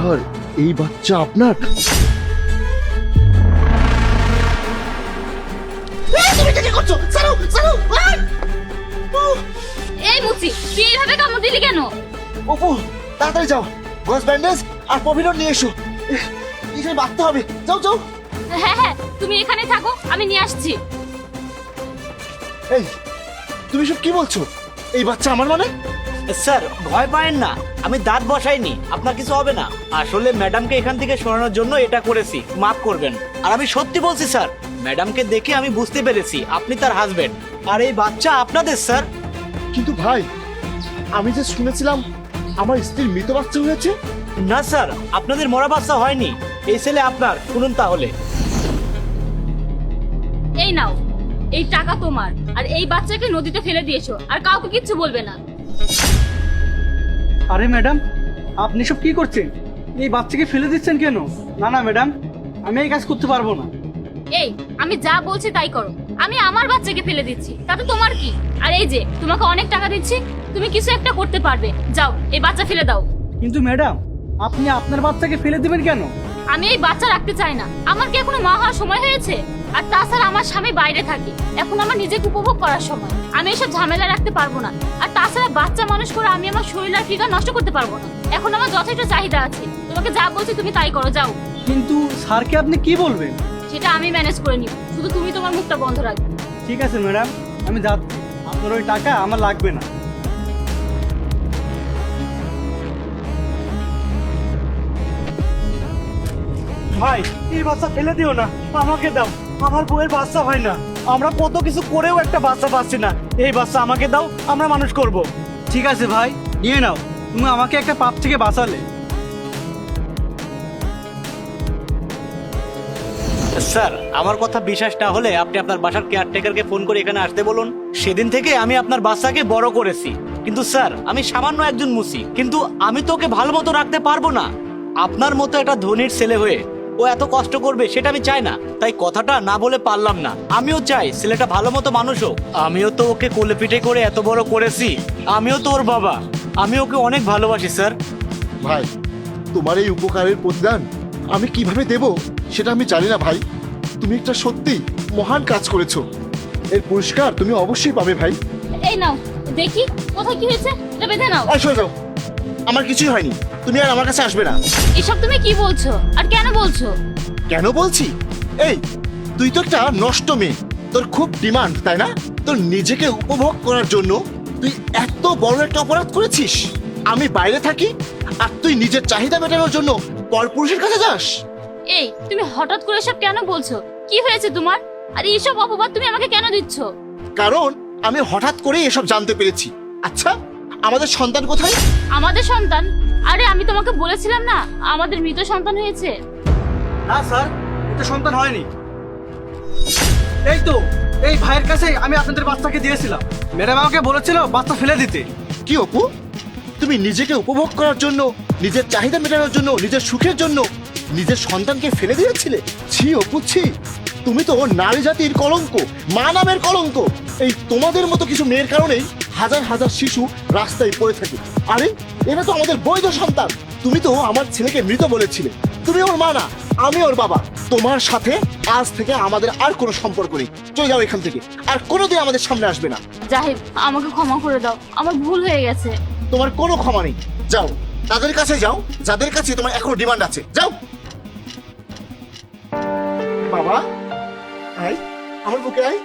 আর এই বাচ্চা আপনার? তুমি কি করছো? ছাড়ো ছাড়ো। এই মুচি, তুই এইভাবে কামড় দিলি কেন? অপু তাড়াতাড়ি যাও, গজ ব্যান্ডেজ আর পভিডন নিয়ে এসো। এখানে বাঁধতে হবে, যাও যাও। হ্যাঁ হ্যাঁ, তুমি এখানে থাকো, আমি নিয়ে আসছি। এই তুমি সব কি বলছো? এই বাচ্চা আমার মানে? স্যার ভয় পায়েন না, আমি দাঁত বসাইনি, আপনার কিছু হবে না। আসলে ম্যাডামকে এখান থেকে সরানোর জন্য এটা করেছি, মাফ করবেন। আর আমি সত্যি বলছি স্যার, ম্যাডামকে দেখে আমি বুঝতে পেরেছি আপনি তার হাজবেন্ড, আর এই বাচ্চা আপনাদের স্যার। কিন্তু ভাই, আমি যে শুনেছিলাম আমার স্ত্রীর মৃত বাচ্চা হয়েছে। না স্যার, আপনাদের মরা বাচ্চা হয়নি, এই ছেলে আপনার। শুনুন তাহলে। এই নাও, এই টাকা তোমার, আর এই বাচ্চাকে নদীতে ফেলে দিয়েছো, আর কাউকে কিচ্ছু বলবে না। আরে ম্যাডাম, আপনি সব কি করছেন? এই বাচ্চাকে ফেলে দিচ্ছেন কেন? না না ম্যাডাম, আমি এই কাজ করতে পারবো না। এই, আমি যা বলছি তাই করো। আমি আমার বাচ্চাকে ফেলে দিচ্ছি, তাতে তোমার কি? আর এই যে তোমাকে অনেক টাকা দিচ্ছি, তুমি কিছু একটা করতে পারবে। যাও, এই বাচ্চা ফেলে দাও। কিন্তু ম্যাডাম, আপনি আপনার বাচ্চাকে ফেলে দিবেন কেন? আমি এই বাচ্চা রাখতে চাই না। আমার কি এখনো মা হওয়ার সময় হয়েছে? আর তাছাড়া আমার স্বামী বাইরে থাকে, এখন আমার নিজেকে উপভোগ করার সময়। আমি এসব ঝামেলা রাখতে পারবো না। আর তাছাড়া বাচ্চা মানুষ করে আমি আমার শরীর আর ফিগার নষ্ট করতে পারবো না। এখন আমার যথেষ্ট চাহিদা আছে। তোমাকে যা বলছি তুমি তাই করো, যাও। কিন্তু স্যারকে আপনি কি বলবেন? সেটা আমি ম্যানেজ করে নিব, শুধু তুমি তোমার মুখটা বন্ধ রাখবে। ঠিক আছে ম্যাডাম, আমি যাচ্ছি। আপনার ওই টাকা আমার লাগবে না। ভাই, এই বাচ্চা ফেলে দিও না, আমাকে দাও। আমার বউয়ের বাচ্চা হয় না, আমরা কত কিছু করেও একটা বাচ্চা পাচ্ছি না। এই বাচ্চা আমাকে দাও, আমরা মানুষ করব। ঠিক আছে ভাই, নিয়ে নাও। তুমি আমাকে একটা পাপ থেকে বাঁচালে। স্যার, আমার কথা বিশ্বাস না হলে আপনি আপনার বাসার কেয়ারটেকারকে ফোন করে এখানে আসতে বলুন। সেদিন থেকে আমি আপনার বাচ্চাকে বড় করেছি, কিন্তু স্যার আমি সামান্য একজন মুসি, কিন্তু আমি তো ওকে ভালো মতো রাখতে পারবো না। আপনার মতো একটা ধনীর ছেলে হয়ে ও এত কষ্ট করবে সেটা আমি চাই না, তাই কথাটা না বলে পারলাম না। আমিও চাই ছেলেটা ভালো মতো মানুষ হোক। আমিও তো ওকে কোলে পিঠে করে এত বড় করেছি, আমিও তো ওর বাবা, আমি ওকে অনেক ভালোবাসি স্যার। ভাই, তোমার এই উপকারের প্রতিদান আমি কিভাবে দেব সেটা আমি জানি না ভাই। তুমি একটা সত্যি মহান কাজ করেছো, এর পুরস্কার তুমি অবশ্যই পাবে ভাই। এই নাও, দেখি কোথায় কি হয়েছে, এটা বেঁধে নাও। সরে যাও, আমার কিছুই হয়নি, তুমি আর আমার কাছে আসবে না। এসব তুমি কি বলছো, আর কেন বলছো? কেন বলছি? এই তুই তো একটা নষ্ট মেয়ে, তোর খুব ডিমান্ড তাই না? তোর নিজেকে উপভোগ করার জন্য তুই এত বড় একটা অপরাধ করেছিস। আমি বাইরে থাকি আর তুই নিজের চাহিদা মেটানোর জন্য পরপুরুষের কাছে যাস। এই, তুমি হঠাৎ করে এসব কেন বলছো? কি হয়েছে তোমার? আর এইসব অপবাদ তুমি আমাকে কেন দিচ্ছ? কারণ আমি হঠাৎ করে এসব জানতে পেরেছি। আচ্ছা, আমাদের সন্তান কোথায়? আমাদের সন্তান? আরে আমি তোমাকে বলেছিলাম না আমাদের মৃত সন্তান হয়েছে। না স্যার, এটা সন্তান হয়নি। এই তো, এই ভাইয়ের কাছে আমি আপনাদের বাচ্চাকে দিয়েছিলাম। ম্যাডাম আমাকে বলেছিল বাচ্চা ফেলে দিতে। কি অপু, তুমি নিজেকে উপভোগ করার জন্য, নিজের চাহিদা মেটানোর জন্য, নিজের সুখের জন্য নিজের সন্তানকে ফেলে দিয়েছিলে? ছি অপু ছি, তুমি তো নারী জাতির কলঙ্ক, মা নামের কলঙ্ক। এই তোমাদের মতো কিছু মেয়ের কারণেই হাজার হাজার শিশু রাস্তায় পড়ে থাকে। আরে এরা তো আমাদের বৈধ সন্তান। তুমি তো আমার ছেলেকে মৃত বলেছিলে, তুমি ওর মা না, আমি ওর বাবা। তোমার সাথে আজ থেকে আমাদের আর কোনো সম্পর্ক নেই, চলে যাও এখান থেকে, আর কোনোদিন আমাদের সামনে আসবে না। জাহিদ, আমাকে ক্ষমা করে দাও, আমার ভুল হয়ে গেছে। তোমার কোনো ক্ষমা নেই, যাও তাদের কাছে যাও যাদের কাছে তোমার এখনো ডিমান্ড আছে, যাও। বাবা আয়, আমার বুকে আয়।